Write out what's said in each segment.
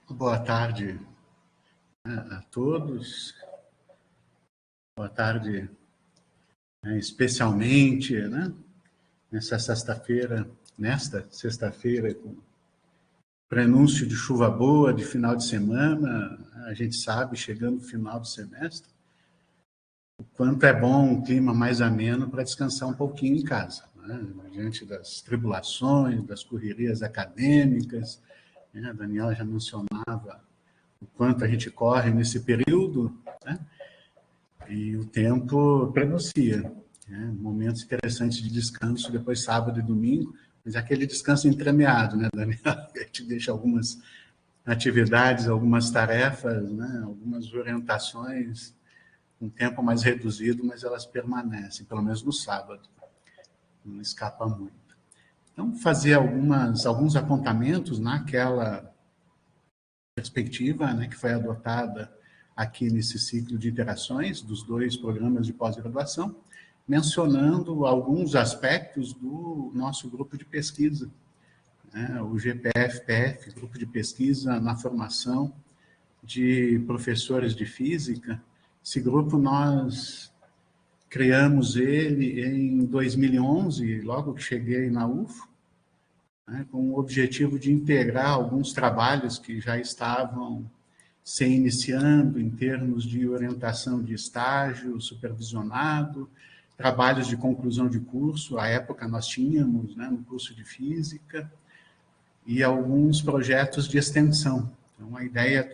Boa tarde, né, a todos. Boa tarde, né, especialmente, né, nesta sexta-feira, com prenúncio de chuva boa, de final de semana. A gente sabe, chegando no final do semestre, o quanto é bom um clima mais ameno para descansar um pouquinho em casa, né, diante das tribulações, das correrias acadêmicas, né. A Daniela já mencionava o quanto a gente corre nesse período, né? E o tempo prenuncia, né? Momentos interessantes de descanso, depois sábado e domingo, mas aquele descanso entremeado, né, Daniel? A gente deixa algumas atividades, algumas tarefas, né, algumas orientações, um tempo mais reduzido, mas elas permanecem, pelo menos no sábado, não escapa muito. Então, fazer alguns apontamentos naquela perspectiva, né, que foi adotada aqui nesse ciclo de interações dos dois programas de pós-graduação, mencionando alguns aspectos do nosso grupo de pesquisa, né, o GPF-PF, Grupo de Pesquisa na Formação de Professores de Física. Esse grupo nós criamos ele em 2011, logo que cheguei na UFO, né, com o objetivo de integrar alguns trabalhos que já estavam se iniciando em termos de orientação de estágio supervisionado, trabalhos de conclusão de curso. À época nós tínhamos, né, no curso de física, e alguns projetos de extensão. Então, a ideia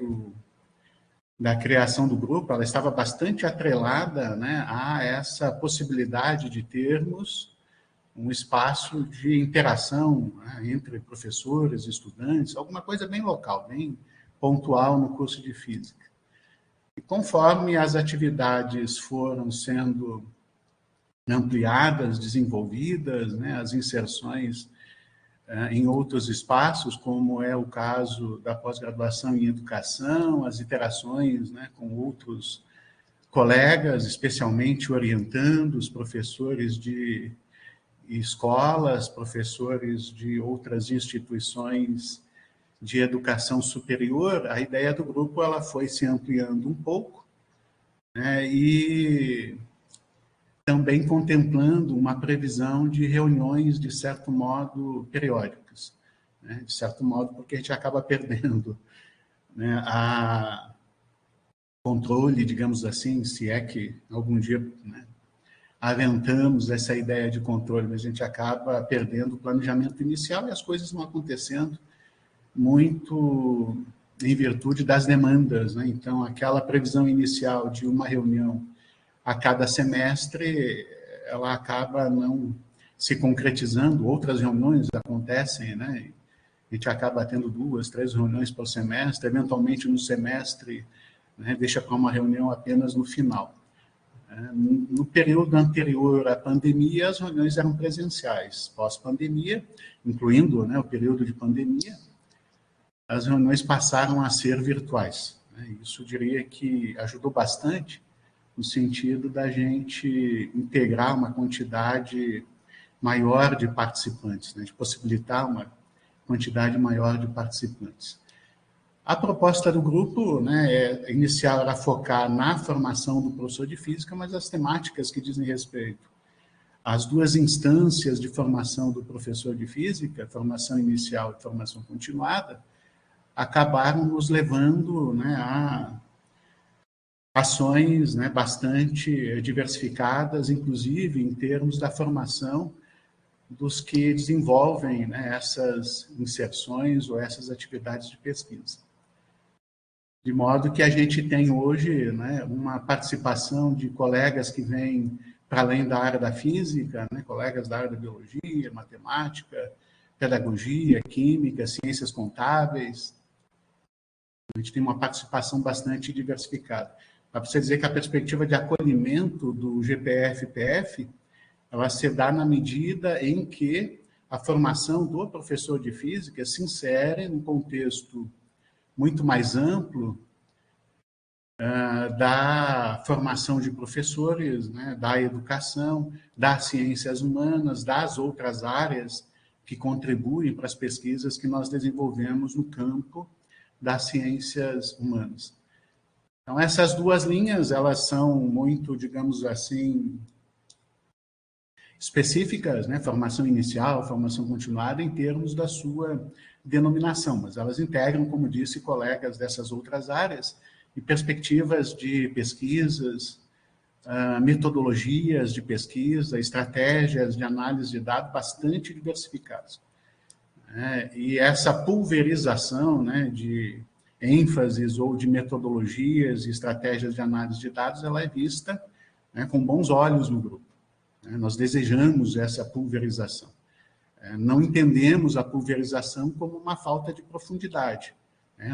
da criação do grupo, ela estava bastante atrelada, né, a essa possibilidade de termos um espaço de interação, né, entre professores, estudantes, alguma coisa bem local, bem pontual no curso de física. E conforme as atividades foram sendo ampliadas, desenvolvidas, né, as inserções em outros espaços, como é o caso da pós-graduação em educação, as interações, né, com outros colegas, especialmente orientando os professores de escolas, professores de outras instituições de educação superior, a ideia do grupo ela foi se ampliando um pouco, né, e também contemplando uma previsão de reuniões, de certo modo, periódicas, né, de certo modo, porque a gente acaba perdendo, né, a controle, digamos assim, se é que algum dia, né, aventamos essa ideia de controle, mas a gente acaba perdendo o planejamento inicial e as coisas vão acontecendo muito em virtude das demandas, né? Então, aquela previsão inicial de uma reunião a cada semestre, ela acaba não se concretizando, outras reuniões acontecem, né? A gente acaba tendo 2, 3 reuniões por semestre, eventualmente no semestre, né, deixa para uma reunião apenas no final. No período anterior à pandemia, as reuniões eram presenciais. Pós-pandemia, incluindo, né, o período de pandemia, as reuniões passaram a ser virtuais. Isso, eu diria que ajudou bastante no sentido da gente integrar uma quantidade maior de participantes, né, de possibilitar uma quantidade maior de participantes. A proposta do grupo, né, inicial era focar na formação do professor de física, mas as temáticas que dizem respeito às duas instâncias de formação do professor de física, formação inicial e formação continuada, acabaram nos levando, né, a ações, né, bastante diversificadas, inclusive em termos da formação dos que desenvolvem, né, essas inserções ou essas atividades de pesquisa. De modo que a gente tem hoje, né, uma participação de colegas que vêm para além da área da física, né, colegas da área da biologia, matemática, pedagogia, química, ciências contábeis. A gente tem uma participação bastante diversificada. Dá para você dizer que a perspectiva de acolhimento do GPF-PF, ela se dá na medida em que a formação do professor de física se insere num contexto muito mais amplo da formação de professores, né, da educação, das ciências humanas, das outras áreas que contribuem para as pesquisas que nós desenvolvemos no campo das ciências humanas. Então, essas duas linhas, elas são muito, digamos assim, específicas, né? Formação inicial, formação continuada, em termos da sua denominação, mas elas integram, como disse, colegas dessas outras áreas e perspectivas de pesquisas, metodologias de pesquisa, estratégias de análise de dados bastante diversificadas. E essa pulverização, né, de ênfases ou de metodologias e estratégias de análise de dados, ela é vista, né, com bons olhos no grupo. Nós desejamos essa pulverização. Não entendemos a pulverização como uma falta de profundidade.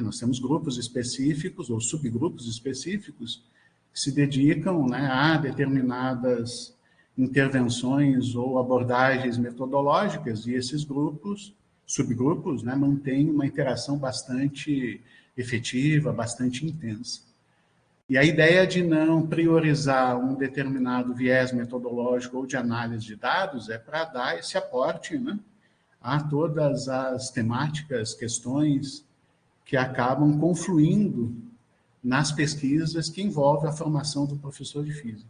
Nós temos grupos específicos ou subgrupos específicos que se dedicam, né, a determinadas intervenções ou abordagens metodológicas, e esses grupos, subgrupos, né, mantêm uma interação bastante efetiva, bastante intensa. E a ideia de não priorizar um determinado viés metodológico ou de análise de dados é para dar esse aporte, né, a todas as temáticas, questões que acabam confluindo nas pesquisas que envolvem a formação do professor de física.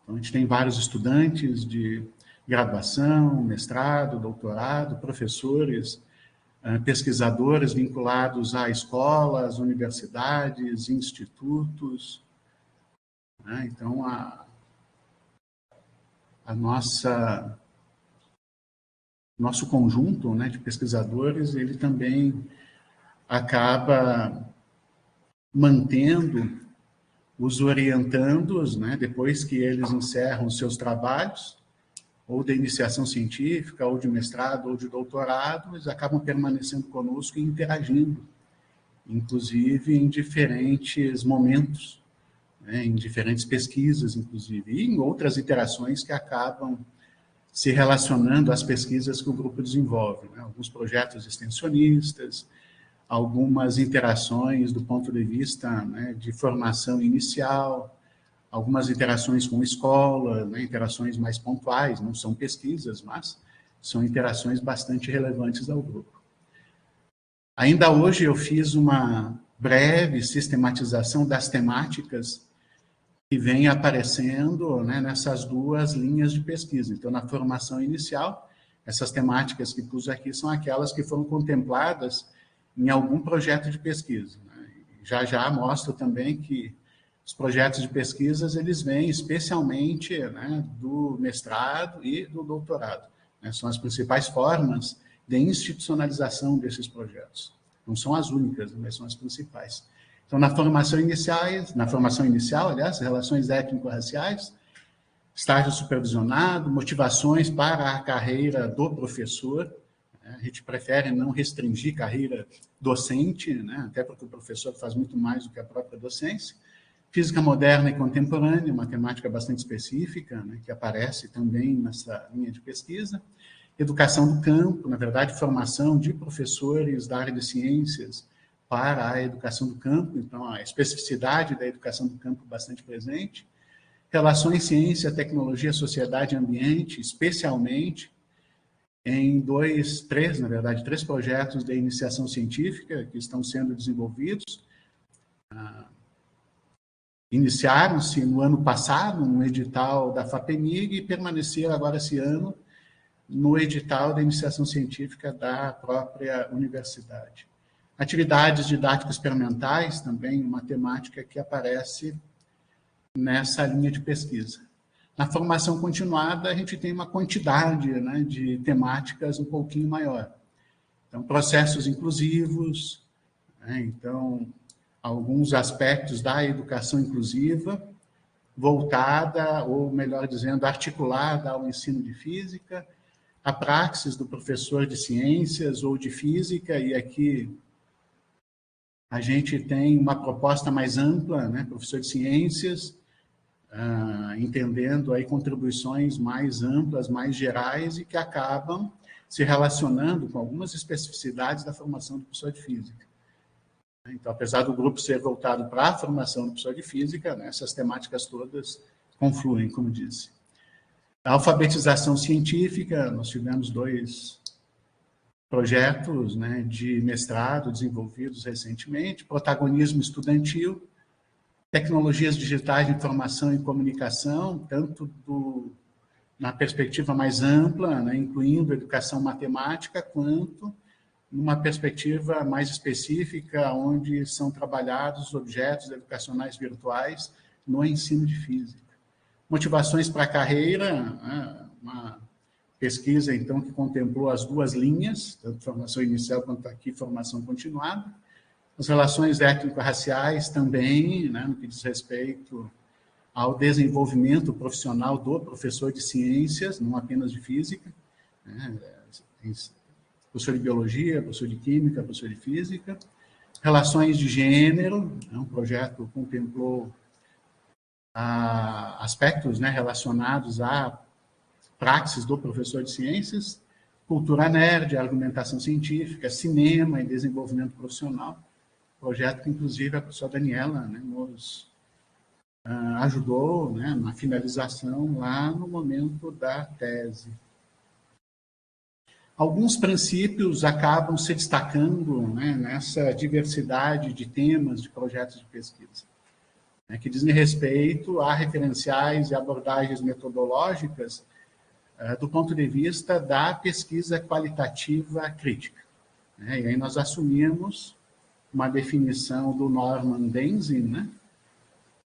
Então, a gente tem vários estudantes de graduação, mestrado, doutorado, professores, pesquisadores vinculados a escolas, universidades, institutos. Então, nosso conjunto, né, de pesquisadores, ele também acaba mantendo os orientandos, né, depois que eles encerram os seus trabalhos, ou de iniciação científica, ou de mestrado, ou de doutorado, eles acabam permanecendo conosco e interagindo, inclusive em diferentes momentos, né, em diferentes pesquisas, inclusive, e em outras interações que acabam se relacionando às pesquisas que o grupo desenvolve, né, alguns projetos extensionistas, algumas interações do ponto de vista, né, de formação inicial, algumas interações com escola, né, interações mais pontuais, não são pesquisas, mas são interações bastante relevantes ao grupo. Ainda hoje eu fiz uma breve sistematização das temáticas que vêm aparecendo, né, nessas duas linhas de pesquisa. Então, na formação inicial, essas temáticas que pus aqui são aquelas que foram contempladas em algum projeto de pesquisa. Né? Já mostro também que os projetos de pesquisas, eles vêm especialmente, né, do mestrado e do doutorado. Né? São as principais formas de institucionalização desses projetos. Não são as únicas, mas são as principais. Então, na formação inicial, aliás, relações étnico-raciais, estágio supervisionado, motivações para a carreira do professor. A gente prefere não restringir carreira docente, né, até porque o professor faz muito mais do que a própria docência. Física moderna e contemporânea, uma temática bastante específica, né, que aparece também nessa linha de pesquisa. Educação do campo, na verdade, formação de professores da área de ciências para a educação do campo, então a especificidade da educação do campo bastante presente. Relações ciência, tecnologia, sociedade e ambiente, especialmente em três projetos de iniciação científica que estão sendo desenvolvidos. Iniciaram-se no ano passado, no edital da FAPEMIG, e permaneceram agora esse ano no edital da iniciação científica da própria universidade. Atividades didáticas experimentais, também uma temática que aparece nessa linha de pesquisa. Na formação continuada, a gente tem uma quantidade, né, de temáticas um pouquinho maior. Então, processos inclusivos, né, então, alguns aspectos da educação inclusiva, voltada, ou melhor dizendo, articulada ao ensino de física, a praxis do professor de ciências ou de física, e aqui a gente tem uma proposta mais ampla, né, professor de ciências, entendendo aí contribuições mais amplas, mais gerais, e que acabam se relacionando com algumas especificidades da formação do professor de física. Então, apesar do grupo ser voltado para a formação do professor de física, né, essas temáticas todas confluem, como disse. A alfabetização científica, nós tivemos dois projetos, né, de mestrado desenvolvidos recentemente, protagonismo estudantil, tecnologias digitais de informação e comunicação, tanto na perspectiva mais ampla, né, incluindo educação matemática, quanto numa perspectiva mais específica, onde são trabalhados objetos educacionais virtuais no ensino de física. Motivações para a carreira, né, uma pesquisa, então, que contemplou as duas linhas, tanto formação inicial quanto aqui formação continuada. As relações étnico-raciais também, né, no que diz respeito ao desenvolvimento profissional do professor de ciências, não apenas de física, né, professor de biologia, professor de química, professor de física. Relações de gênero, né, um projeto contemplou aspectos, né, relacionados à praxis do professor de ciências, cultura nerd, argumentação científica, cinema e desenvolvimento profissional. Projeto que, inclusive, a professora Daniela, né, nos ajudou, né, na finalização lá no momento da tese. Alguns princípios acabam se destacando, né, nessa diversidade de temas, de projetos de pesquisa, né, que dizem respeito a referenciais e abordagens metodológicas do ponto de vista da pesquisa qualitativa crítica, né? E aí nós assumimos uma definição do Norman Denzin, né,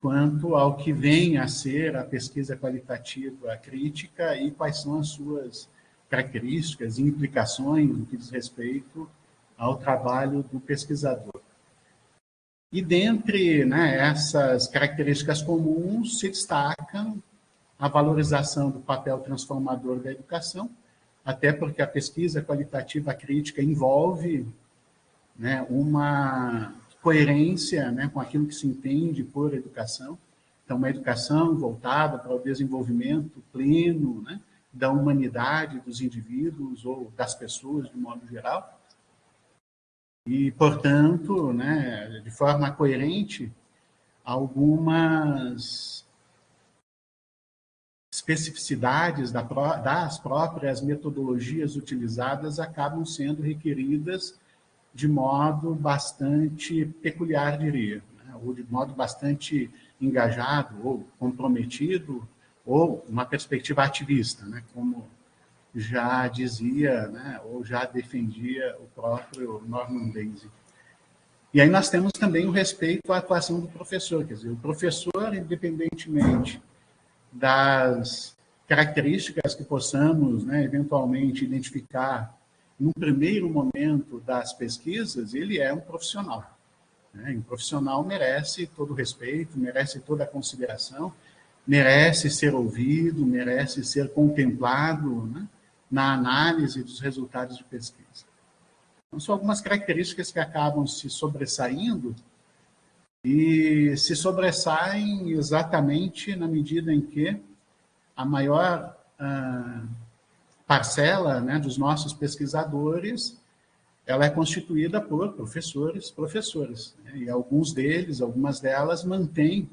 quanto ao que vem a ser a pesquisa qualitativa crítica e quais são as suas características e implicações no que diz respeito ao trabalho do pesquisador. E dentre, né, essas características comuns se destacam a valorização do papel transformador da educação, até porque a pesquisa qualitativa crítica envolve, né, uma coerência, né, com aquilo que se entende por educação. Então, uma educação voltada para o desenvolvimento pleno, né, da humanidade dos indivíduos ou das pessoas, de modo geral. E, portanto, né, de forma coerente, algumas especificidades das próprias metodologias utilizadas acabam sendo requeridas de modo bastante peculiar, diria, né? Ou de modo bastante engajado, ou comprometido, ou uma perspectiva ativista, né? Como já dizia, né, ou já defendia o próprio Norman Denzin. E aí nós temos também o respeito à atuação do professor, quer dizer, o professor, independentemente das características que possamos, né, eventualmente identificar no primeiro momento das pesquisas, ele é um profissional, né? E um profissional merece todo o respeito, merece toda a consideração, merece ser ouvido, merece ser contemplado, né, na análise dos resultados de pesquisa. Então, são algumas características que acabam se sobressaindo e se sobressaem exatamente na medida em que a maior parcela, né, dos nossos pesquisadores, ela é constituída por professores, né, e alguns deles, algumas delas, mantêm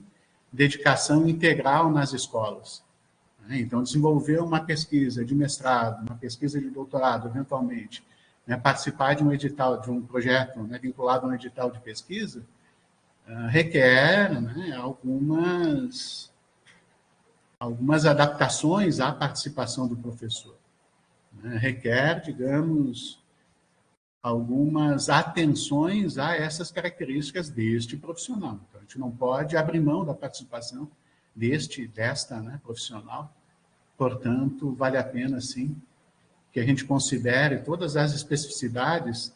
dedicação integral nas escolas. Então, desenvolver uma pesquisa de mestrado, uma pesquisa de doutorado, eventualmente, né, participar de um edital, de um projeto, né, vinculado a um edital de pesquisa, requer, né, algumas adaptações à participação do professor, né, requer, digamos, algumas atenções a essas características deste profissional. Então, a gente não pode abrir mão da participação desta, né, profissional. Portanto, vale a pena, sim, que a gente considere todas as especificidades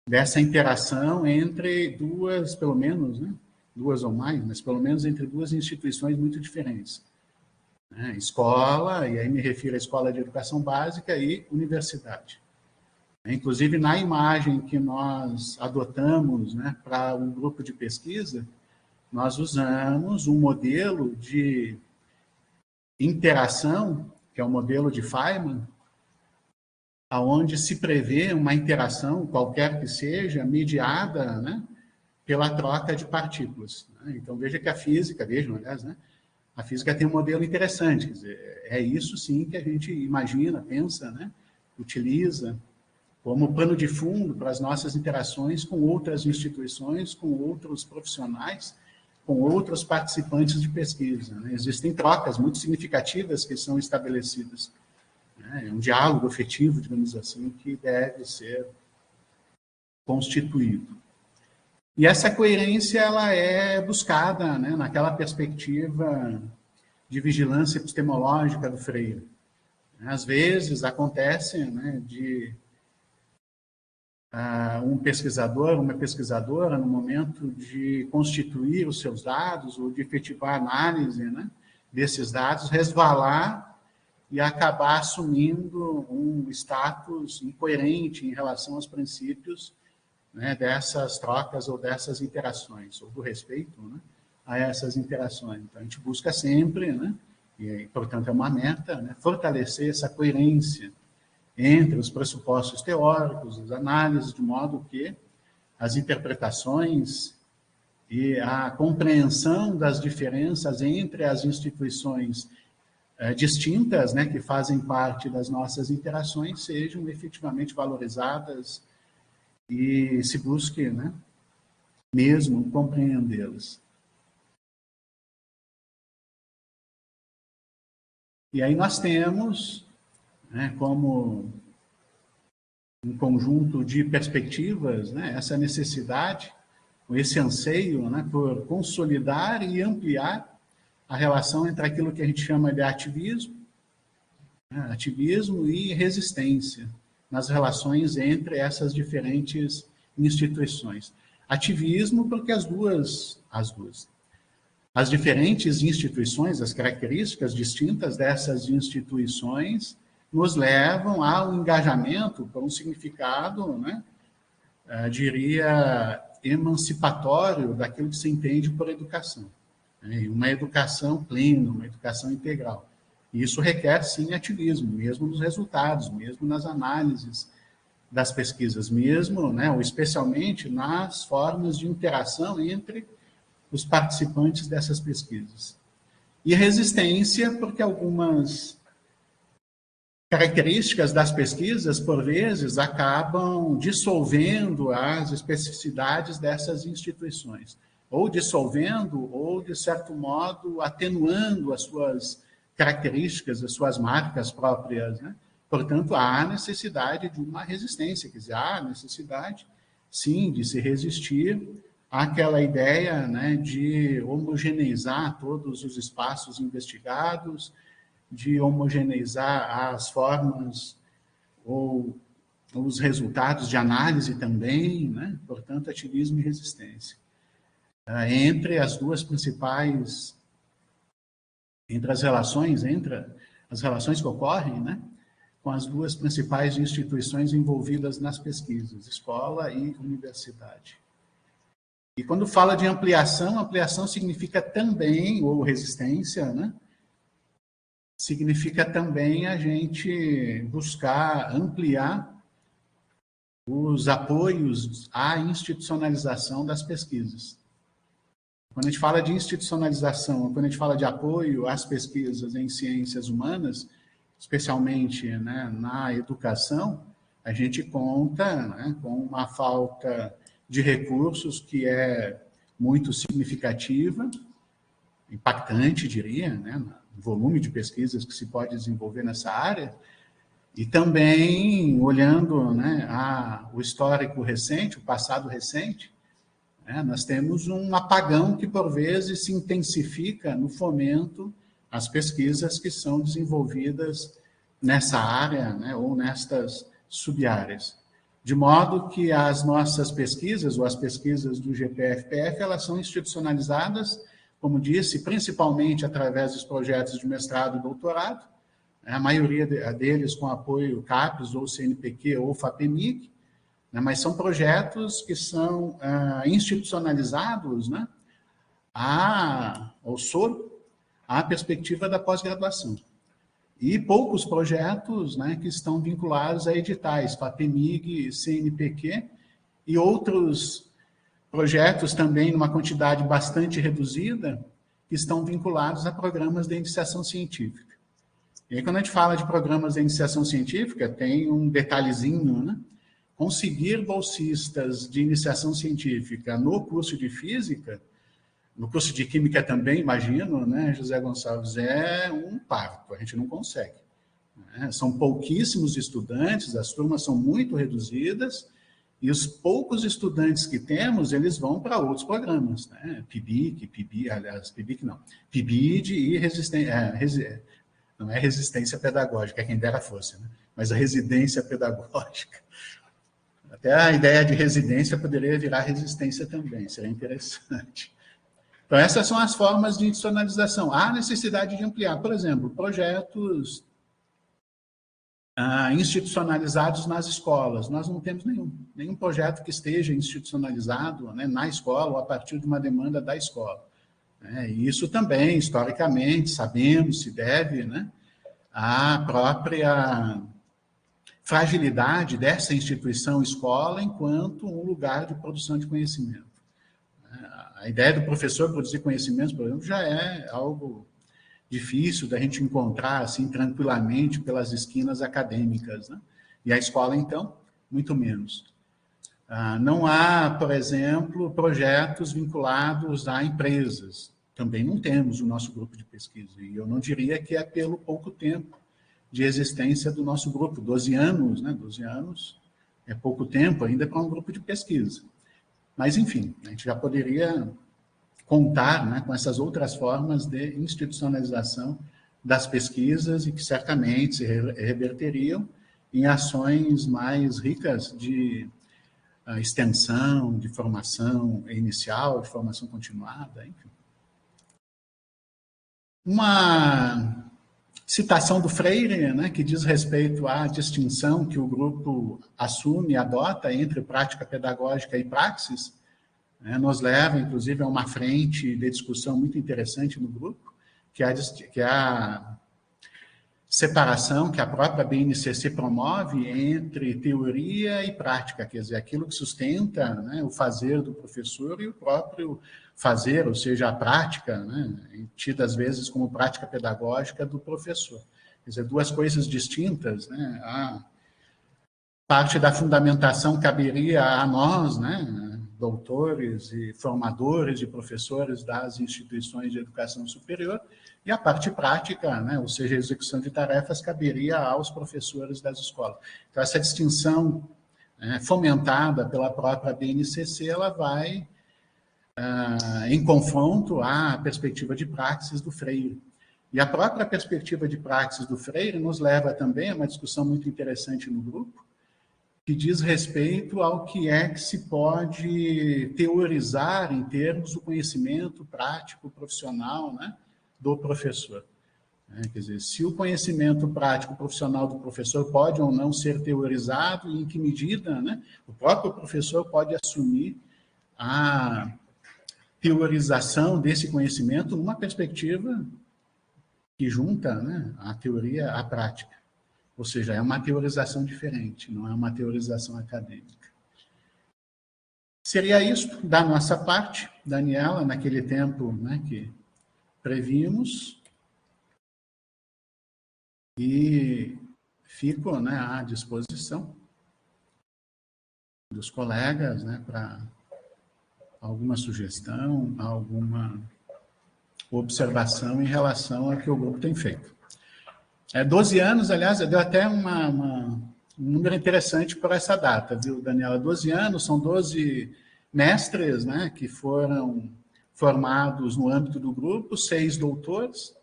dessa interação entre duas, pelo menos, né, duas ou mais, mas pelo menos entre duas instituições muito diferentes, né, escola, e aí me refiro à escola de educação básica, e universidade. Inclusive, na imagem que nós adotamos, né, para um grupo de pesquisa, nós usamos um modelo de interação, que é o modelo de Feynman, aonde se prevê uma interação, qualquer que seja, mediada, né, pela troca de partículas. Então, veja que vejam, aliás, né, a física tem um modelo interessante, quer dizer, é isso sim que a gente imagina, pensa, né, utiliza como pano de fundo para as nossas interações com outras instituições, com outros profissionais, com outros participantes de pesquisa, né? Existem trocas muito significativas que são estabelecidas. Né? É um diálogo afetivo, digamos assim, que deve ser constituído. E essa coerência ela é buscada, né, naquela perspectiva de vigilância epistemológica do Freire. Às vezes acontece, né, de um pesquisador, uma pesquisadora, no momento de constituir os seus dados ou de efetivar a análise, né, desses dados, resvalar e acabar assumindo um status incoerente em relação aos princípios, né, dessas trocas ou dessas interações, ou do respeito, né, a essas interações. Então, a gente busca sempre, né, e, portanto, é uma meta, né, fortalecer essa coerência entre os pressupostos teóricos, as análises, de modo que as interpretações e a compreensão das diferenças entre as instituições distintas, né, que fazem parte das nossas interações, sejam efetivamente valorizadas e se busque, né, mesmo compreendê-las. E aí nós temos, né, como um conjunto de perspectivas, né, essa necessidade, esse anseio, né, por consolidar e ampliar a relação entre aquilo que a gente chama de ativismo, né, ativismo e resistência nas relações entre essas diferentes instituições. Ativismo porque as diferentes instituições, as características distintas dessas instituições nos levam ao engajamento com um significado, né, diria, emancipatório daquilo que se entende por educação. Né, uma educação plena, uma educação integral. E isso requer, sim, ativismo, mesmo nos resultados, mesmo nas análises das pesquisas, mesmo, né, ou especialmente nas formas de interação entre os participantes dessas pesquisas. E resistência, porque algumas características das pesquisas, por vezes, acabam dissolvendo as especificidades dessas instituições, ou dissolvendo, ou, de certo modo, atenuando as suas características, as suas marcas próprias, né? Portanto, há necessidade de uma resistência, quer dizer, há necessidade, sim, de se resistir àquela ideia, né, de homogeneizar todos os espaços investigados, de homogeneizar as formas ou os resultados de análise também, né? Portanto, ativismo e resistência. Entre as duas principais, entre as relações que ocorrem, né, com as duas principais instituições envolvidas nas pesquisas, escola e universidade. E quando fala de ampliação significa também, ou resistência, né? Significa também a gente buscar ampliar os apoios à institucionalização das pesquisas. Quando a gente fala de institucionalização, quando a gente fala de apoio às pesquisas em ciências humanas, especialmente, né, na educação, a gente conta, né, com uma falta de recursos que é muito significativa, impactante, diria, né, no volume de pesquisas que se pode desenvolver nessa área, e também olhando, né, o histórico recente, o passado recente, né, nós temos um apagão que, por vezes, se intensifica no fomento às pesquisas que são desenvolvidas nessa área, né, ou nestas sub-áreas. De modo que as nossas pesquisas, ou as pesquisas do GPF-PF, elas são institucionalizadas, como disse, principalmente através dos projetos de mestrado e doutorado, a maioria deles com apoio CAPES, ou CNPq, ou FAPEMIG, né, mas são projetos que são institucionalizados, né, sob a perspectiva da pós-graduação. E poucos projetos, né, que estão vinculados a editais, FAPEMIG, CNPq, e outros projetos também, numa quantidade bastante reduzida, que estão vinculados a programas de iniciação científica. E aí, quando a gente fala de programas de iniciação científica, tem um detalhezinho, né? conseguir bolsistas de iniciação científica no curso de física, no curso de química também, imagino, né, José Gonçalves, é um parto, a gente não consegue. Né? São pouquíssimos estudantes, as turmas são muito reduzidas, e os poucos estudantes que temos, eles vão para outros programas, né? PIBIC não, PIBID e resistência, não é resistência pedagógica, é quem dera fosse, né? Mas a residência pedagógica. Até a ideia de residência poderia virar resistência também, seria interessante. Então, essas são as formas de institucionalização. Há necessidade de ampliar, por exemplo, projetos institucionalizados nas escolas. Nós não temos nenhum projeto que esteja institucionalizado, né, na escola ou a partir de uma demanda da escola. E isso também, historicamente, sabemos, se deve, né, à própria fragilidade dessa instituição escola enquanto um lugar de produção de conhecimento. A ideia do professor produzir conhecimentos, por exemplo, já é algo difícil da gente encontrar assim tranquilamente pelas esquinas acadêmicas, né? E a escola, então, muito menos. Não há, por exemplo, projetos vinculados a empresas. Também não temos o nosso grupo de pesquisa. E eu não diria que é pelo pouco tempo de existência do nosso grupo. 12 anos, né? 12 anos é pouco tempo ainda para um grupo de pesquisa. Mas, enfim, a gente já poderia contar, né, com essas outras formas de institucionalização das pesquisas e que certamente se reverteriam em ações mais ricas de extensão, de formação inicial, de formação continuada, enfim. Uma citação do Freire, né, que diz respeito à distinção que o grupo assume e adota entre prática pedagógica e praxis, nos leva, inclusive, a uma frente de discussão muito interessante no grupo, que é a separação que a própria BNCC promove entre teoria e prática, quer dizer, aquilo que sustenta, né, o fazer do professor e o próprio fazer, ou seja, a prática, né, tida às vezes como prática pedagógica do professor. Quer dizer, duas coisas distintas, né? A parte da fundamentação caberia a nós, né, doutores e formadores de professores das instituições de educação superior, e a parte prática, né, ou seja, a execução de tarefas, caberia aos professores das escolas. Então, essa distinção fomentada pela própria BNCC, ela vai em confronto à perspectiva de praxis do Freire. E a própria perspectiva de praxis do Freire nos leva também a uma discussão muito interessante no grupo, que diz respeito ao que é que se pode teorizar em termos do conhecimento prático, profissional, né, do professor. Quer dizer, se o conhecimento prático profissional do professor pode ou não ser teorizado e em que medida, né, o próprio professor pode assumir a teorização desse conhecimento numa perspectiva que junta, né, a teoria à prática. Ou seja, é uma teorização diferente, não é uma teorização acadêmica. Seria isso da nossa parte, Daniela, naquele tempo, né, que previmos. E fico, né, à disposição dos colegas, né, para alguma sugestão, alguma observação em relação ao que o grupo tem feito. 12 anos, aliás, deu até um número interessante para essa data, viu, Daniela? 12 anos, são 12 mestres, né, que foram formados no âmbito do grupo, 6 doutores,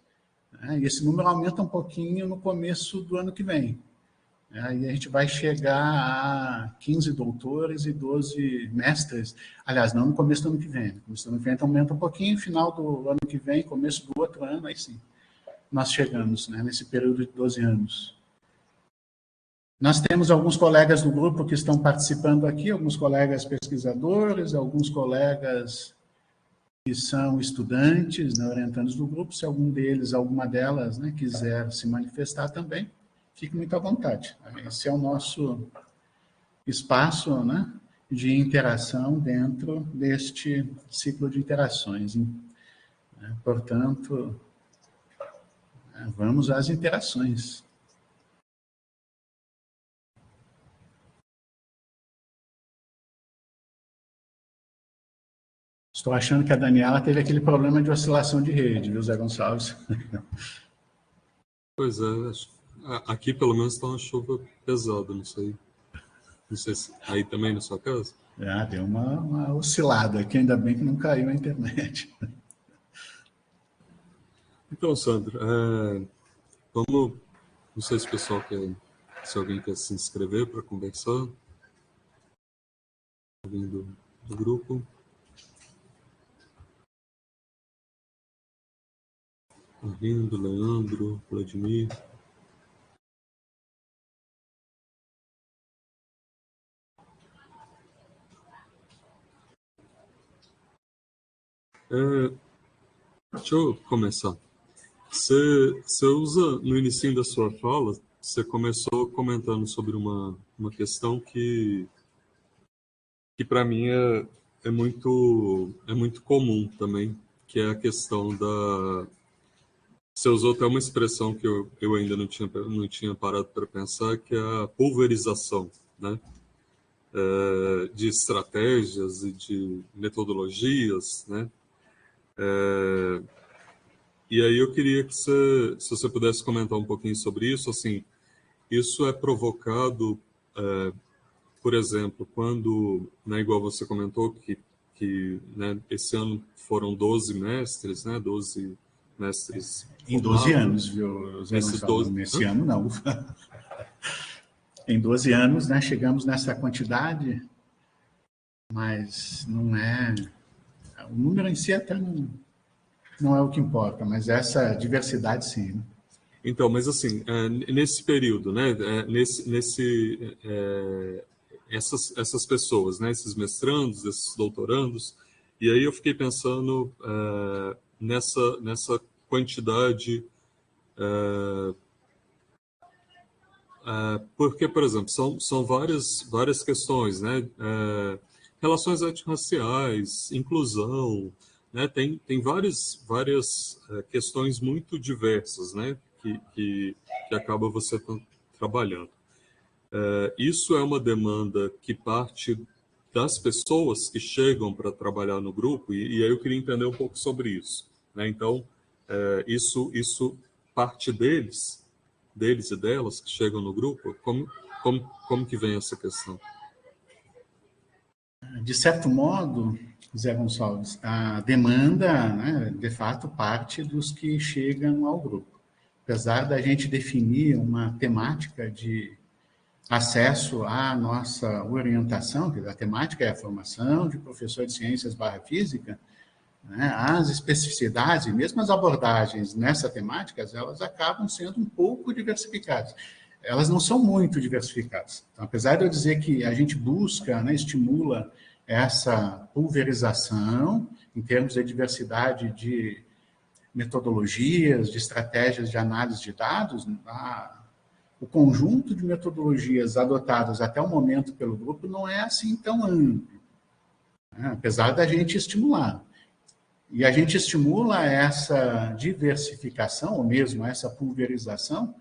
né, e esse número aumenta um pouquinho no começo do ano que vem. Aí a gente vai chegar a 15 doutores e 12 mestres. Aliás, não no começo do ano que vem. No começo do ano que vem aumenta um pouquinho, final do ano que vem, começo do outro ano, aí sim. Nós chegamos, né, nesse período de 12 anos. Nós temos alguns colegas do grupo que estão participando aqui, alguns colegas pesquisadores, alguns colegas que são estudantes, né, orientandos do grupo. Se algum deles, alguma delas, né, quiser se manifestar também, fique muito à vontade. Esse é o nosso espaço, né, de interação dentro deste ciclo de interações. Portanto, vamos às interações. Estou achando que a Daniela teve aquele problema de oscilação de rede, viu, Zé Gonçalves? Pois é, aqui pelo menos está uma chuva pesada, não sei. Não sei se aí também na sua casa? Deu uma oscilada aqui, ainda bem que não caiu a internet. Então, Sandro, vamos. Não sei se o pessoal quer. Se alguém quer se inscrever para conversar. Alguém do grupo. Arlindo, Leandro, Vladimir. Deixa eu começar. Você usa, no início da sua fala, você começou comentando sobre uma questão que para mim é muito comum também, que é a questão da... Você usou até uma expressão que eu ainda não tinha parado para pensar, que é a pulverização, né? De estratégias e de metodologias, né? E aí eu queria que se você pudesse comentar um pouquinho sobre isso, assim, isso é provocado, por exemplo, quando, né, igual você comentou, que né, esse ano foram 12 mestres, né, 12 mestres Em 12 formados. anos, viu, Zé Nesses Gonçalves? 12... Nesse ano, não. Em 12 anos, né, chegamos nessa quantidade, mas não é... O número em si até não é o que importa, mas essa diversidade, sim. Né? Então, mas assim, nesse período, né, essas pessoas, né, esses mestrandos, esses doutorandos, e aí eu fiquei pensando nessa quantidade, porque, por exemplo, são várias questões, né, relações étnico-raciais, inclusão, né, tem várias questões muito diversas, né, que acaba você trabalhando. Isso é uma demanda que parte das pessoas que chegam para trabalhar no grupo, e aí eu queria entender um pouco sobre isso, né? Então, isso parte deles e delas que chegam no grupo, como que vem essa questão? De certo modo, Zé Gonçalves, a demanda, né, de fato, parte dos que chegam ao grupo. Apesar da gente definir uma temática de acesso à nossa orientação, que a temática é a formação de professor de ciências / física, né, as especificidades e mesmo as abordagens nessa temática, elas acabam sendo um pouco diversificadas. Elas não são muito diversificadas. Então, apesar de eu dizer que a gente busca, né, estimula essa pulverização em termos de diversidade de metodologias, de estratégias de análise de dados, o conjunto de metodologias adotadas até o momento pelo grupo não é assim tão amplo, né? Apesar da gente estimular. E a gente estimula essa diversificação, ou mesmo essa pulverização,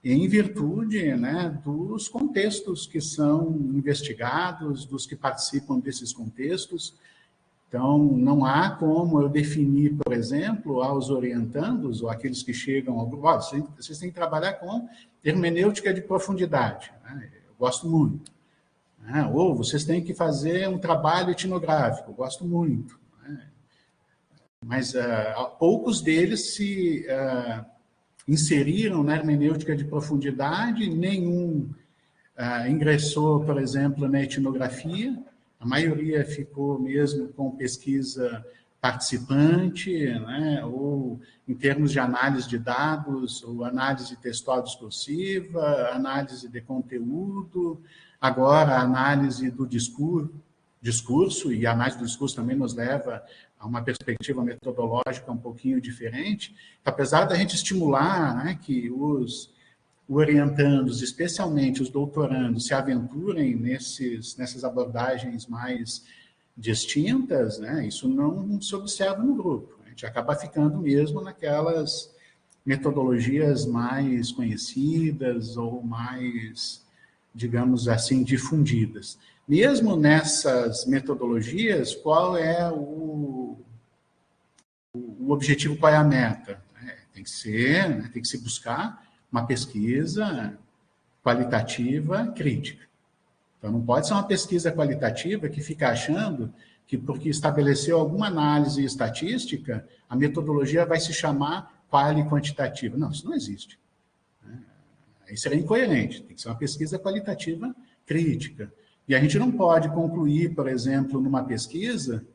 em virtude, né, dos contextos que são investigados, dos que participam desses contextos. Então, não há como eu definir, por exemplo, aos orientandos, ou aqueles que chegam ao grupo, vocês têm que trabalhar com hermenêutica de profundidade, né? Eu gosto muito. Né? Ou vocês têm que fazer um trabalho etnográfico, eu gosto muito. Né? Mas poucos deles se inseriram na hermenêutica de profundidade, nenhum ingressou, por exemplo, na etnografia, a maioria ficou mesmo com pesquisa participante, né, ou em termos de análise de dados, ou análise textual discursiva, análise de conteúdo, agora a análise do discurso, e a análise do discurso também nos leva a uma perspectiva metodológica um pouquinho diferente. Apesar da gente estimular, né, que os orientandos, especialmente os doutorandos, se aventurem nessas abordagens mais distintas, né, isso não se observa no grupo. A gente acaba ficando mesmo naquelas metodologias mais conhecidas ou mais digamos assim, difundidas. Mesmo nessas metodologias, qual é o objetivo, qual é a meta? Tem que ser, né, tem que se buscar uma pesquisa qualitativa crítica. Então, não pode ser uma pesquisa qualitativa que fica achando que, porque estabeleceu alguma análise estatística, a metodologia vai se chamar quali-quantitativa. Não, isso não existe. Aí seria incoerente. Tem que ser uma pesquisa qualitativa crítica. E a gente não pode concluir, por exemplo, numa pesquisa,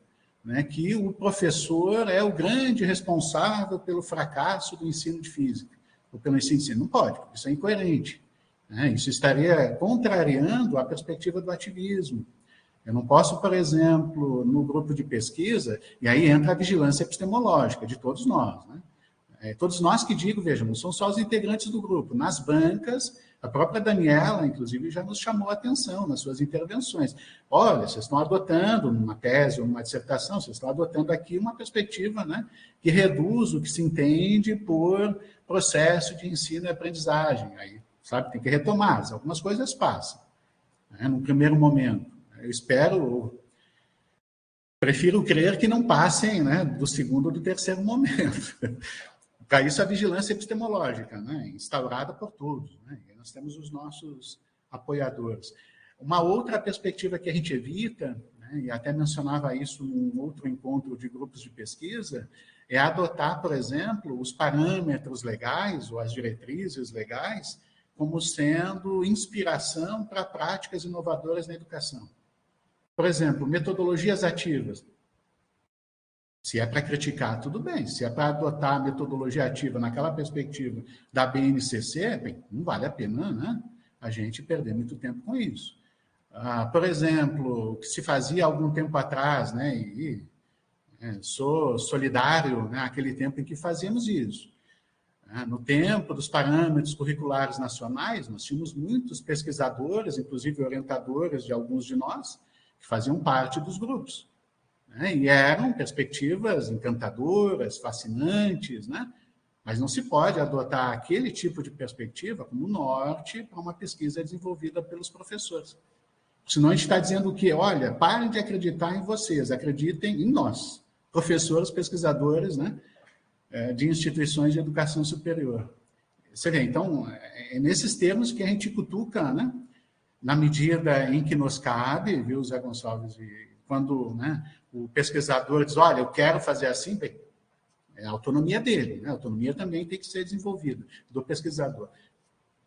né, que o professor é o grande responsável pelo fracasso do ensino de física, ou pelo ensino de ciência. Não pode, porque isso é incoerente. Né? Isso estaria contrariando a perspectiva do ativismo. Eu não posso, por exemplo, no grupo de pesquisa, e aí entra a vigilância epistemológica de todos nós. Né? Todos nós que digo, vejam, não são só os integrantes do grupo. Nas bancas, a própria Daniela, inclusive, já nos chamou a atenção nas suas intervenções. Olha, vocês estão adotando uma tese ou uma dissertação, vocês estão adotando aqui uma perspectiva, né, que reduz o que se entende por processo de ensino e aprendizagem. Aí, sabe, tem que retomar, algumas coisas passam, né, no primeiro momento. Eu prefiro crer que não passem, né, do segundo ou do terceiro momento. Para isso, a vigilância epistemológica, né, instaurada por todos. Né, e nós temos os nossos apoiadores. Uma outra perspectiva que a gente evita, né, e até mencionava isso num outro encontro de grupos de pesquisa, é adotar, por exemplo, os parâmetros legais ou as diretrizes legais como sendo inspiração para práticas inovadoras na educação. Por exemplo, metodologias ativas. Se é para criticar, tudo bem. Se é para adotar a metodologia ativa naquela perspectiva da BNCC, bem, não vale a pena, né, a gente perder muito tempo com isso. Por exemplo, o que se fazia algum tempo atrás, né, sou solidário, né, aquele tempo em que fazíamos isso. No tempo dos parâmetros curriculares nacionais, nós tínhamos muitos pesquisadores, inclusive orientadores de alguns de nós, que faziam parte dos grupos. Né? E eram perspectivas encantadoras, fascinantes, né? Mas não se pode adotar aquele tipo de perspectiva como norte para uma pesquisa desenvolvida pelos professores. Senão a gente está dizendo que, olha, parem de acreditar em vocês, acreditem em nós, professores, pesquisadores, né, de instituições de educação superior. Você vê, então, é nesses termos que a gente cutuca, né, na medida em que nos cabe, viu, Zé Gonçalves, e quando, né, o pesquisador diz, olha, eu quero fazer assim, bem, é a autonomia dele, né? A autonomia também tem que ser desenvolvida do pesquisador.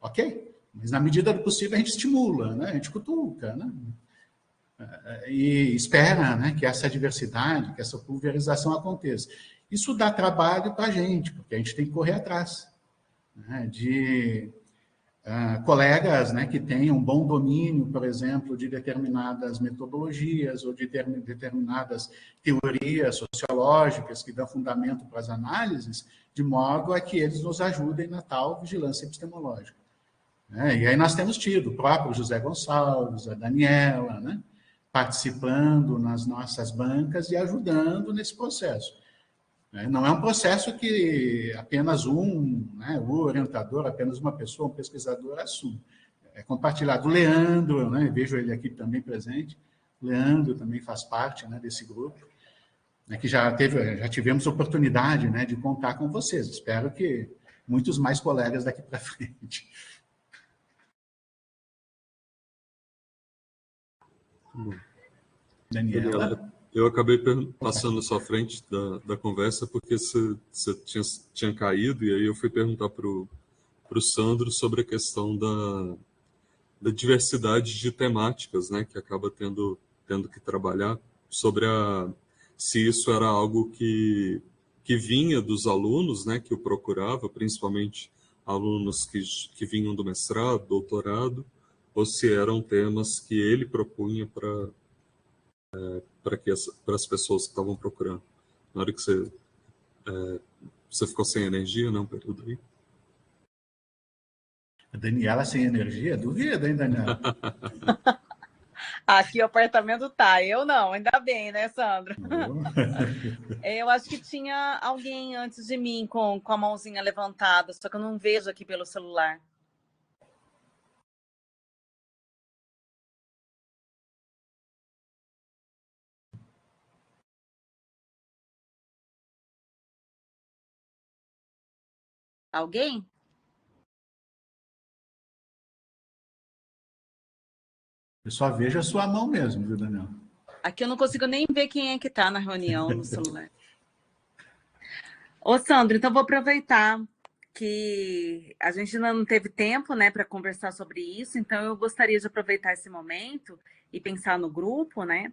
Ok? Mas na medida do possível a gente estimula, né? A gente cutuca, né? E espera, né, que essa diversidade, que essa pulverização aconteça. Isso dá trabalho para a gente, porque a gente tem que correr atrás, né, de colegas, né, que tenham um bom domínio, por exemplo, de determinadas metodologias ou de determinadas teorias sociológicas que dão fundamento para as análises, de modo a que eles nos ajudem na tal vigilância epistemológica. E aí nós temos tido o próprio José Gonçalves, a Daniela, né, participando nas nossas bancas e ajudando nesse processo. Não é um processo que apenas né, o orientador, apenas uma pessoa, um pesquisador assume. É compartilhado. O Leandro, né, vejo ele aqui também presente, o Leandro também faz parte, né, desse grupo, né, que já tivemos oportunidade, né, de contar com vocês. Espero que muitos mais colegas daqui para frente. Daniela, eu acabei passando à sua frente da conversa porque você tinha caído, e aí eu fui perguntar para o Sandro sobre a questão da diversidade de temáticas, né, que acaba tendo que trabalhar, sobre se isso era algo que vinha dos alunos, né, que o procurava, principalmente alunos que vinham do mestrado, doutorado, ou se eram temas que ele propunha para as pessoas que estavam procurando. Na hora que você ficou sem energia, né, um período aí. A Daniela sem energia? Duvida, hein, Daniela? Aqui o apartamento tá, eu não, ainda bem, né, Sandro? Eu acho que tinha alguém antes de mim com a mãozinha levantada, só que eu não vejo aqui pelo celular. Alguém? Eu só vejo a sua mão mesmo, viu, Daniel? Aqui eu não consigo nem ver quem é que está na reunião no celular. Ô, Sandro, então vou aproveitar que a gente ainda não teve tempo, né, para conversar sobre isso, então eu gostaria de aproveitar esse momento e pensar no grupo, né?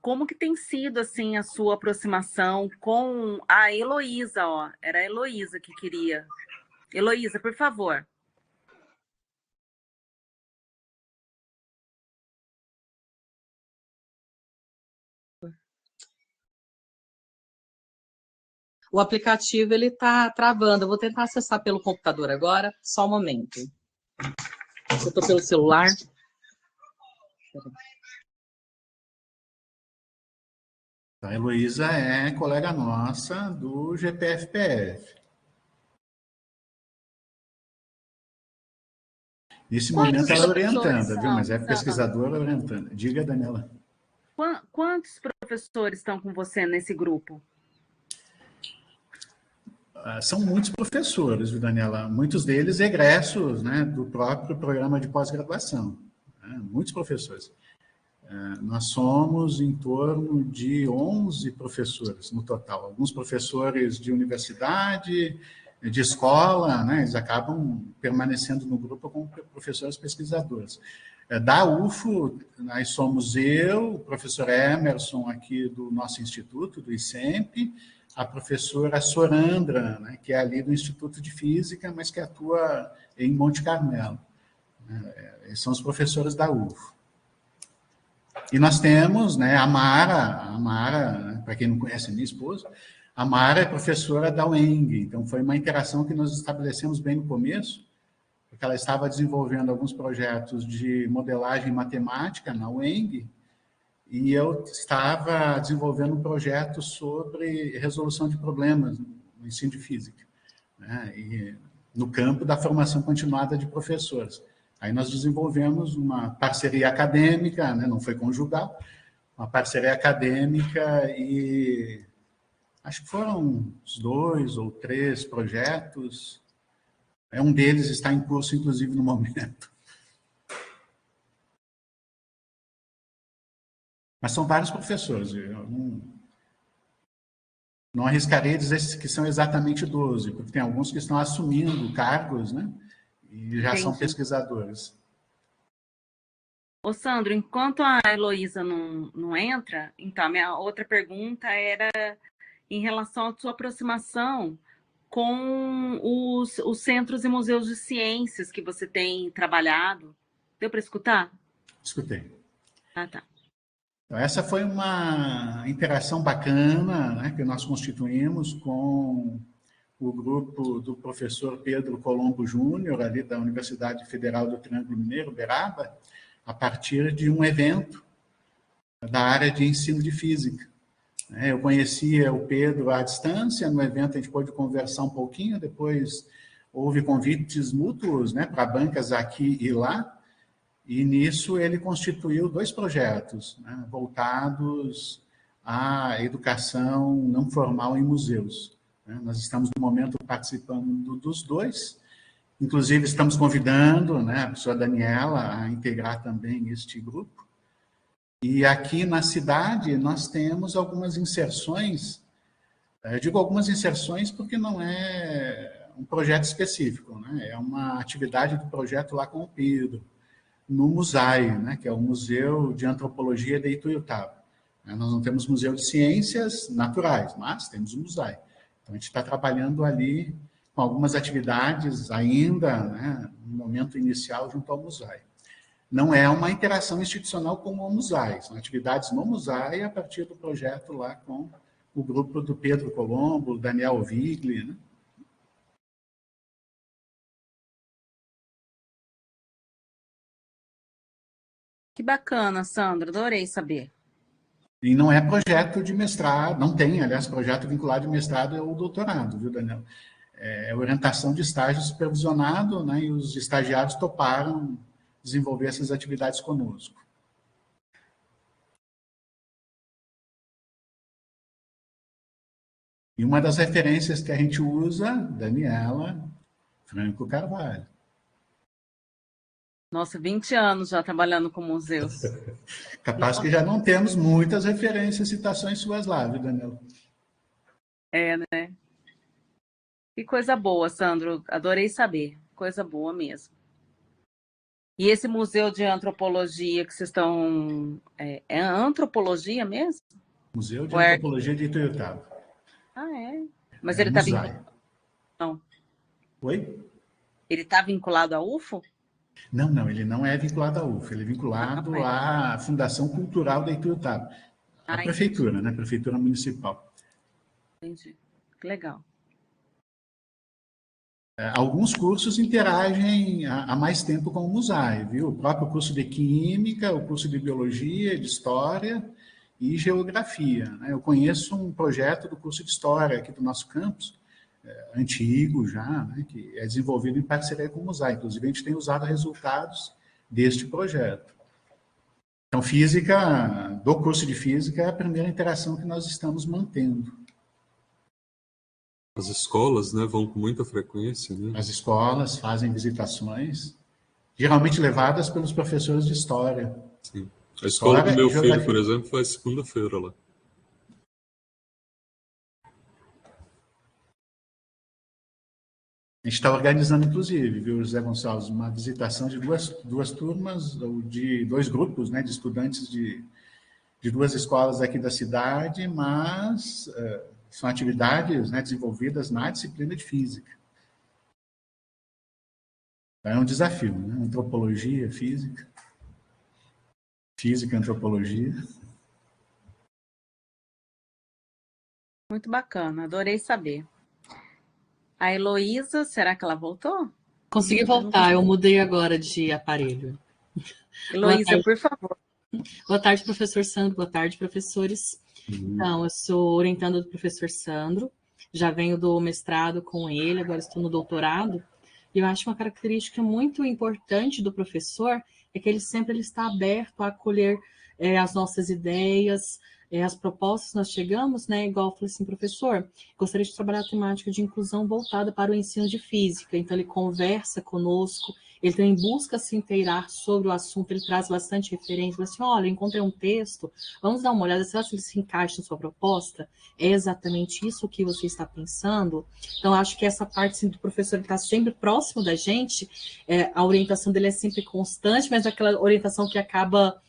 Como que tem sido, assim, a sua aproximação com a Heloísa, ó. Era a Heloísa que queria. Heloísa, por favor. O aplicativo ele está travando. Eu vou tentar acessar pelo computador agora. Só um momento. Se eu estou pelo celular. A Heloísa é colega nossa do GPFPF. Nesse momento ela é orientanda, viu? Mas é pesquisadora orientanda. Diga, Daniela. Quantos professores estão com você nesse grupo? São muitos professores, viu, Daniela? Muitos deles egressos, né, do próprio programa de pós-graduação. Né? Muitos professores. Nós somos em torno de 11 professores no total. Alguns professores de universidade, de escola, né, eles acabam permanecendo no grupo como professores pesquisadores. Da UFO, nós somos eu, o professor Emerson, aqui do nosso instituto, do ICEMP, a professora Sorandra, né, que é ali do Instituto de Física, mas que atua em Monte Carmelo. São os professores da UFO. E nós temos, né, a Mara, né, para quem não conhece, minha esposa, a Mara é professora da UENG, então foi uma interação que nós estabelecemos bem no começo, porque ela estava desenvolvendo alguns projetos de modelagem matemática na UENG, e eu estava desenvolvendo um projeto sobre resolução de problemas no ensino de física, né, e no campo da formação continuada de professores. Aí nós desenvolvemos uma parceria acadêmica, né, não foi conjugal, uma parceria acadêmica e acho que foram uns 2 ou 3 projetos. Um deles está em curso, inclusive, no momento. Mas são vários professores. Eu não arriscaria dizer que são exatamente 12, porque tem alguns que estão assumindo cargos, né? E já são pesquisadores. Ô, Sandro, enquanto a Heloísa não entra, então, a minha outra pergunta era em relação à sua aproximação com os centros e museus de ciências que você tem trabalhado. Deu para escutar? Escutei. Ah, tá. Então, essa foi uma interação bacana, né, que nós constituímos com o grupo do professor Pedro Colombo Júnior, ali da Universidade Federal do Triângulo Mineiro, Beraba, a partir de um evento da área de ensino de física. Eu conhecia o Pedro à distância, no evento a gente pôde conversar um pouquinho, depois houve convites mútuos, né, para bancas aqui e lá, e nisso ele constituiu 2 projetos, né, voltados à educação não formal em museus. Nós estamos, no momento, participando dos 2, inclusive estamos convidando, né, a professora Daniela a integrar também este grupo. E aqui na cidade nós temos algumas inserções, eu digo algumas inserções porque não é um projeto específico, né? É uma atividade do projeto lá com o Pedro, no MUSAI, né? Que é o Museu de Antropologia de Ituiutaba. Nós não temos Museu de Ciências Naturais, mas temos o MUSAI. Então a gente está trabalhando ali com algumas atividades ainda, né, no momento inicial junto ao MUSAI. Não é uma interação institucional com o MUSAI, são atividades no MUSAI a partir do projeto lá com o grupo do Pedro Colombo, Daniel Vigli, né? Que bacana, Sandra, adorei saber. E não é projeto de mestrado, não tem, aliás, projeto vinculado de mestrado ou doutorado, viu, Daniel? É orientação de estágio supervisionado, né, e os estagiários toparam desenvolver essas atividades conosco. E uma das referências que a gente usa, Daniela, Franco Carvalho. Nossa, 20 anos já trabalhando com museus. Capaz que já não temos muitas referências, citações suas lá, viu, Daniela? É, né? Que coisa boa, Sandro. Adorei saber. Coisa boa mesmo. E esse museu de antropologia que vocês estão... É antropologia mesmo? Museu de Ou é... Antropologia de Ituiutaba. Ah, é? Mas É ele está Musai. vinculado... Não. Oi? Ele está vinculado à UFO? Não, ele não é vinculado à UF, ele é vinculado Não é. à Fundação Cultural da Ituiutaba, à prefeitura, né? Prefeitura municipal. Entendi. Que legal. Alguns cursos interagem há mais tempo com o Musai, viu? O próprio curso de Química, o curso de Biologia, de História e Geografia, né? Eu conheço um projeto do curso de História aqui do nosso campus, antigo já, né? Que é desenvolvido em parceria com o Musai. Inclusive, a gente tem usado resultados deste projeto. Então, física, do curso de Física, é a primeira interação que nós estamos mantendo. As escolas, né, vão com muita frequência, né? As escolas fazem visitações, geralmente levadas pelos professores de História. Sim. A escola do História meu e filho, Geografia. por exemplo, faz segunda-feira lá. A gente está organizando, inclusive, viu, José Gonçalves, uma visitação de duas turmas, ou de 2 grupos, né, de estudantes de 2 escolas aqui da cidade, mas são atividades, né, desenvolvidas na disciplina de Física. É um desafio, né? Antropologia, Física, Antropologia. Muito bacana, adorei saber. A Heloísa, será que ela voltou? Consegui voltar, eu mudei agora de aparelho. Heloísa, por favor. Boa tarde, professor Sandro. Boa tarde, professores. Então, eu sou orientanda do professor Sandro, já venho do mestrado com ele, agora estou no doutorado. E eu acho uma característica muito importante do professor é que ele sempre está aberto a acolher as nossas ideias, as propostas que nós chegamos, né? Igual eu falei assim, professor, gostaria de trabalhar a temática de inclusão voltada para o ensino de física. Então, ele conversa conosco, ele também busca se inteirar sobre o assunto, ele traz bastante referência, assim, olha, encontrei um texto, vamos dar uma olhada, será que ele se encaixa na sua proposta? É exatamente isso que você está pensando? Então, acho que essa parte assim, do professor está sempre próximo da gente, a orientação dele é sempre constante, mas aquela orientação que acaba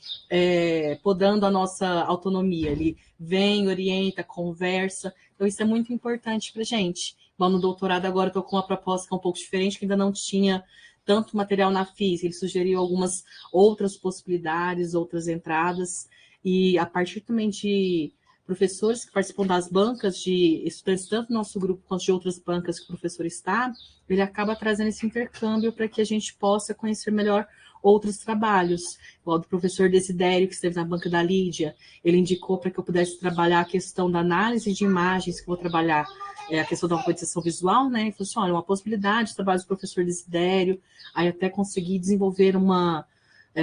podando a nossa autonomia. Ele vem, orienta, conversa, então isso é muito importante para a gente. Bom, no doutorado agora estou com uma proposta que é um pouco diferente, que ainda não tinha tanto material na física, ele sugeriu algumas outras possibilidades, outras entradas, e a partir também de professores que participam das bancas, de estudantes tanto do nosso grupo quanto de outras bancas que o professor está, ele acaba trazendo esse intercâmbio para que a gente possa conhecer melhor outros trabalhos, igual do professor Desidério, que esteve na banca da Lídia, ele indicou para que eu pudesse trabalhar a questão da análise de imagens, que eu vou trabalhar a questão da alfabetização visual, né? E falou assim, olha, uma possibilidade de trabalho do professor Desidério, aí até consegui desenvolver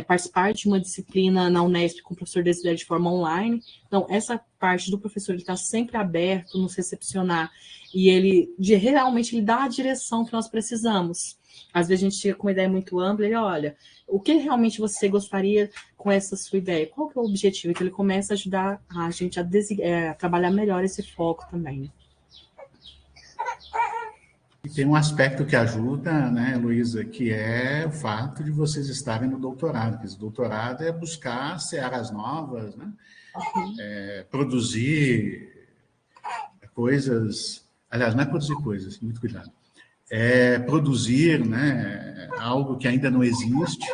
participar de uma disciplina na Unesp com o professor Desidério de forma online. Então, essa parte do professor, ele está sempre aberto, nos recepcionar, e ele realmente ele dá a direção que nós precisamos. Às vezes a gente chega com uma ideia muito ampla, ele olha, o que realmente você gostaria com essa sua ideia? Qual que é o objetivo? Então, ele começa a ajudar a gente a trabalhar melhor esse foco também. E tem um aspecto que ajuda, né, Luísa, que é o fato de vocês estarem no doutorado. Porque o doutorado é buscar searas novas, né? Produzir coisas... Aliás, não é produzir coisas, muito cuidado. É produzir, né, algo que ainda não existe.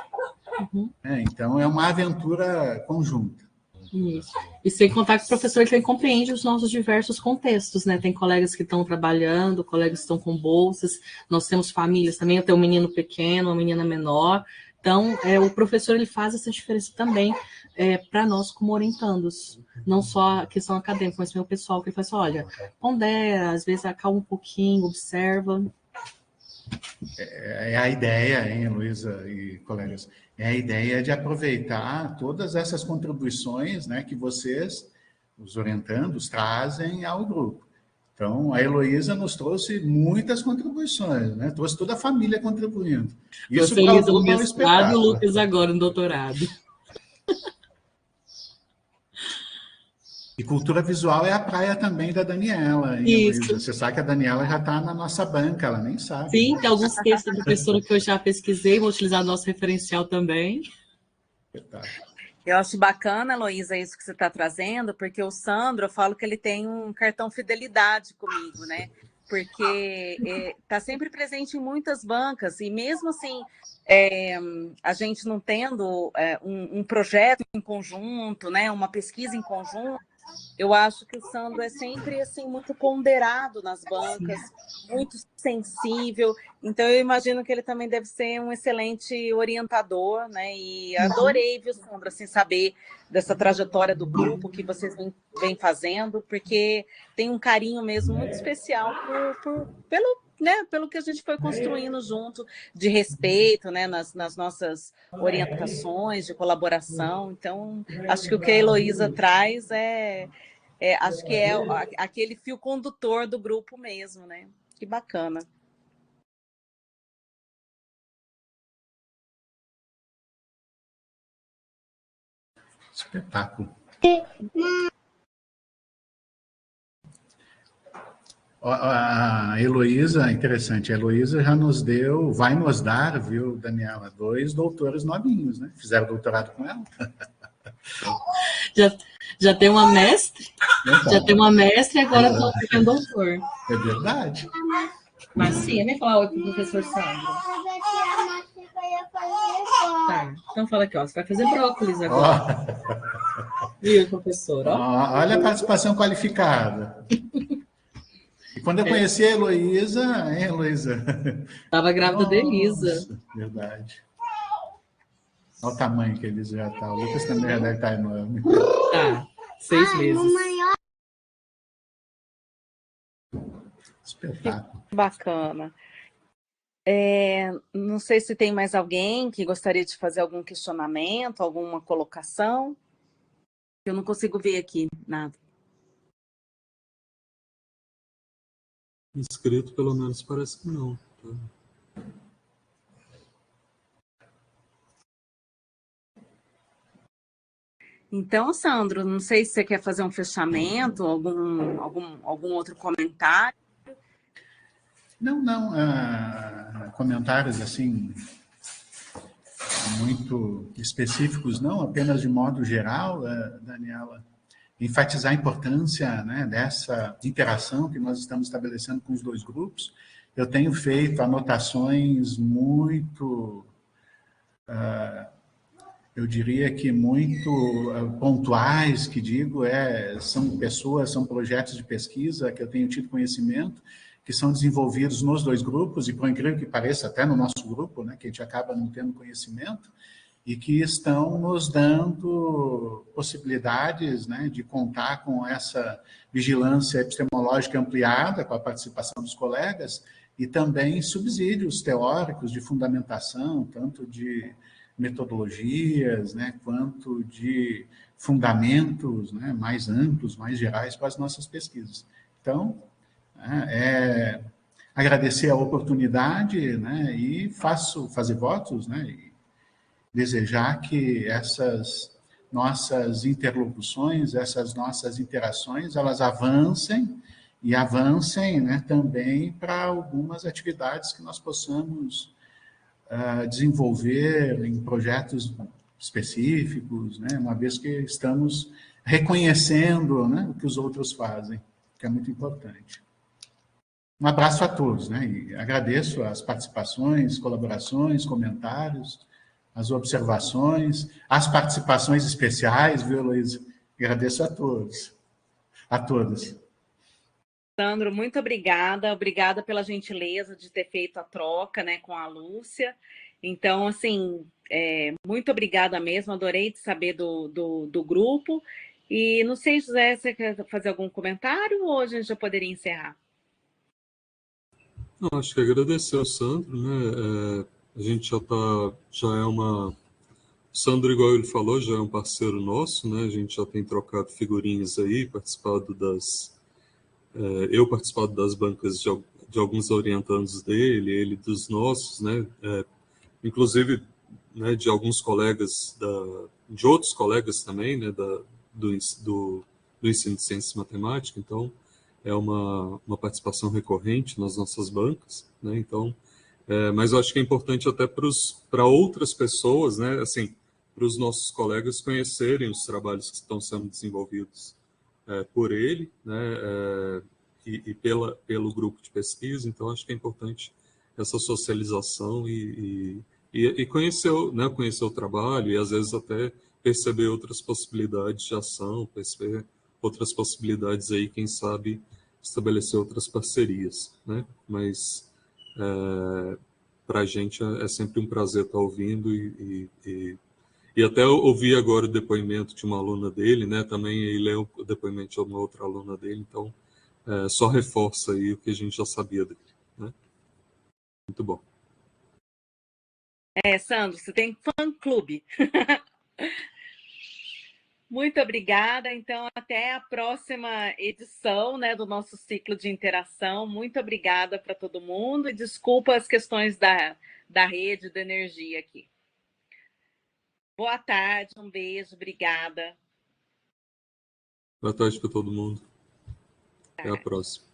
Então, é uma aventura conjunta. Isso. E sem contar que o professor também compreende os nossos diversos contextos, né? Tem colegas que estão trabalhando, colegas que estão com bolsas, nós temos famílias também, eu tenho um menino pequeno, uma menina menor. Então, o professor ele faz essa diferença também para nós como orientandos. Não só a questão acadêmica, mas também o pessoal que ele faz assim, olha, pondera, às vezes acalma um pouquinho, observa. É a ideia, hein, Luísa e colegas, é a ideia de aproveitar todas essas contribuições, né, que vocês, os orientandos, trazem ao grupo. Então, a Heloísa nos trouxe muitas contribuições, né? Trouxe toda a família contribuindo. Isso para o grupo é um espetáculo. E o Lucas agora no doutorado. E cultura visual é a praia também da Daniela, hein, Heloísa? Você sabe que a Daniela já está na nossa banca, ela nem sabe. Sim, tem alguns textos da professora que eu já pesquisei, vou utilizar nosso referencial também. Espetáculo. Eu acho bacana, Heloísa, isso que você está trazendo, porque o Sandro, eu falo que ele tem um cartão fidelidade comigo, né? Porque está sempre presente em muitas bancas, e mesmo assim, a gente não tendo um projeto em conjunto, né? Uma pesquisa em conjunto, eu acho que o Sandro é sempre assim, muito ponderado nas bancas, muito sensível. Então, eu imagino que ele também deve ser um excelente orientador, né? E adorei, viu, Sandro, assim, saber dessa trajetória do grupo que vocês vêm fazendo, porque tem um carinho mesmo muito especial pelo que a gente foi construindo junto, de respeito, né, nas nossas orientações, de colaboração. Então, acho que o que a Heloísa traz acho que é aquele fio condutor do grupo mesmo, né? Que bacana. Espetáculo. A Heloísa, interessante, a Heloísa já nos deu, vai nos dar, viu, Daniela, 2 doutores novinhos, né? Fizeram doutorado com ela. Já tem uma mestre, e agora estou ficando doutor. É verdade. Mas sim, vem falar oi pro professor Sandro. Tá, então fala aqui, ó, você vai fazer brócolis agora. Viu, professor? Olha a participação qualificada. E quando eu conheci a Heloísa, hein, Heloísa? Estava grávida da Elisa. Verdade. Olha o tamanho que a Elisa já está. O Lucas também já deve estar enorme. Tá, 6 meses. Espetáculo. Bacana. Não sei se tem mais alguém que gostaria de fazer algum questionamento, alguma colocação. Eu não consigo ver aqui nada. Inscrito, pelo menos, parece que não. Tá? Então, Sandro, não sei se você quer fazer um fechamento, algum outro comentário. Não. Comentários assim muito específicos, não, apenas de modo geral, Daniela, enfatizar a importância, né, dessa interação que nós estamos estabelecendo com os 2 grupos. Eu tenho feito anotações muito, eu diria que muito pontuais, que digo, são pessoas, são projetos de pesquisa que eu tenho tido conhecimento, que são desenvolvidos nos 2 grupos, e por incrível que pareça, até no nosso grupo, né, que a gente acaba não tendo conhecimento, e que estão nos dando possibilidades, né, de contar com essa vigilância epistemológica ampliada, com a participação dos colegas, e também subsídios teóricos de fundamentação, tanto de metodologias, né, quanto de fundamentos, né, mais amplos, mais gerais para as nossas pesquisas. Então, agradecer a oportunidade, né, e fazer votos, né, e desejar que essas nossas interlocuções, essas nossas interações, elas avancem, né, também para algumas atividades que nós possamos desenvolver em projetos específicos, né, uma vez que estamos reconhecendo, né, o que os outros fazem, que é muito importante. Um abraço a todos, né? E agradeço as participações, colaborações, comentários, as observações, as participações especiais, viu, Heloísa? Agradeço a todos, a todas. Sandro, muito obrigada pela gentileza de ter feito a troca, né, com a Lúcia. Então, assim, muito obrigada mesmo, adorei de saber do grupo. E não sei, José, você quer fazer algum comentário ou a gente já poderia encerrar? Não, acho que agradecer ao Sandro, né? A gente já é uma... O Sandro, igual ele falou, já é um parceiro nosso, né? A gente já tem trocado figurinhas aí, participado eu participado das bancas de alguns orientandos dele, ele dos nossos, né? Inclusive, né, de alguns colegas, de outros colegas também, né, do ensino de ciência e matemática. Então, é uma participação recorrente nas nossas bancas, né? Então, mas eu acho que é importante até para outras pessoas, né, assim, para os nossos colegas conhecerem os trabalhos que estão sendo desenvolvidos por ele, né, e pelo grupo de pesquisa. Então, acho que é importante essa socialização e conhecer, né, conhecer o trabalho e, às vezes, até perceber outras possibilidades de ação, perceber outras possibilidades aí, quem sabe, estabelecer outras parcerias, né? Mas para a gente é sempre um prazer estar ouvindo e até ouvir agora o depoimento de uma aluna dele, né? Também e ler o depoimento de uma outra aluna dele, então só reforça aí o que a gente já sabia dele, né? Muito bom. Sandro, você tem fã-clube. Muito obrigada. Então, até a próxima edição, né, do nosso ciclo de interação. Muito obrigada para todo mundo e desculpa as questões da rede, da energia aqui. Boa tarde, um beijo, obrigada. Boa tarde para todo mundo. Até a próxima.